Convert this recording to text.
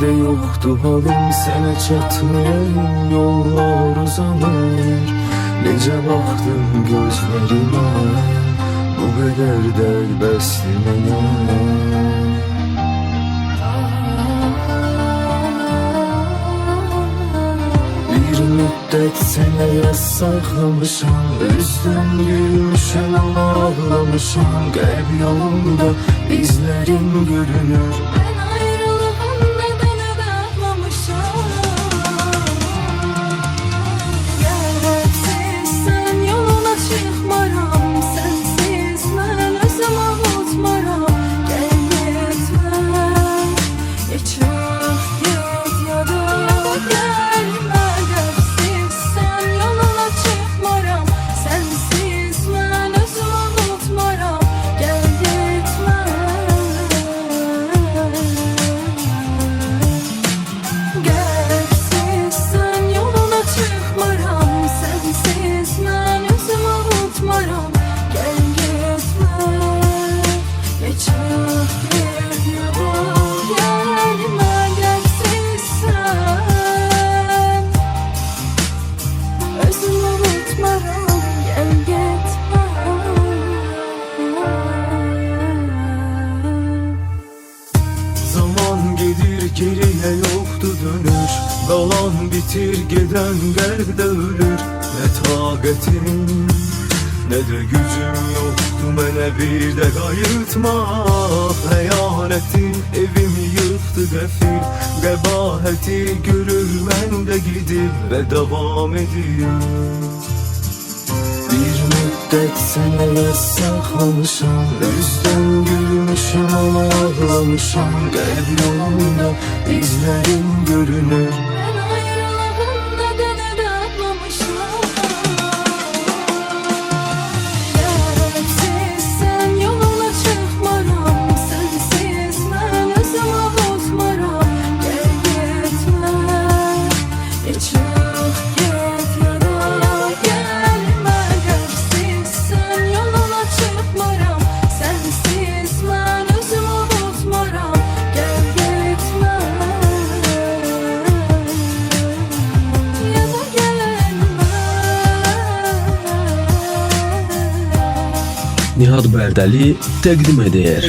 de yoktu halim, sənə çatmayan yollar uzanır. Necə baxdın gözlərimə, bu qədər dərd bəsdi mənə. Bir müddət sənə yaz saxlamışam, üzdüm gülmüşəm ama ağlamışam. Qəlb yolunda izlərim görünür. Ben ayrılığında beni de atmamışam. Gərəksiz sen yoluna çıxmaram, sensiz mən özümü unutmaram. Gəl getmə, heç vaxt get ya da gəlmə. Gərəksiz sen yoluna çıxmaram, sensiz mən özümü unutmaram. Gəl getmə. Gərəksiz sen yoluna çıxmaram, sensiz mən özümü unutmaram. Gəl getmə, heç vaxt get ya da gəlmə. Gərəksiz sən özümü unutmaram. Gəl getmə. Zaman gedir geriye yoktu dönüş, qalan bitir geden qəlbdə ölür. Nə taqətim, nə də gücüm yoktu mənə bir də qayıtmaq. Xəyanətin evimi yıktı qəfil, qəbahəti görür məndə gidib və davam edir. Bir müddət sənə yaz saxlamışam, üzdüm gülmüşəm ama ağlamışam. Qəlb yolunda izlərim görünür. Ben ayrılığında beni de atmamışam. Gərəksiz sen yoluna çıxmaram, sensiz mən özümü unutmaram. Gəl getmə, heç vaxt get ya da gəlmə. Gərəksiz sen yoluna çıxmaram, sensiz mən özümü unutmaram. Gəl getmə ya da gəlmə. Nihat Bərdəli təqdim edir.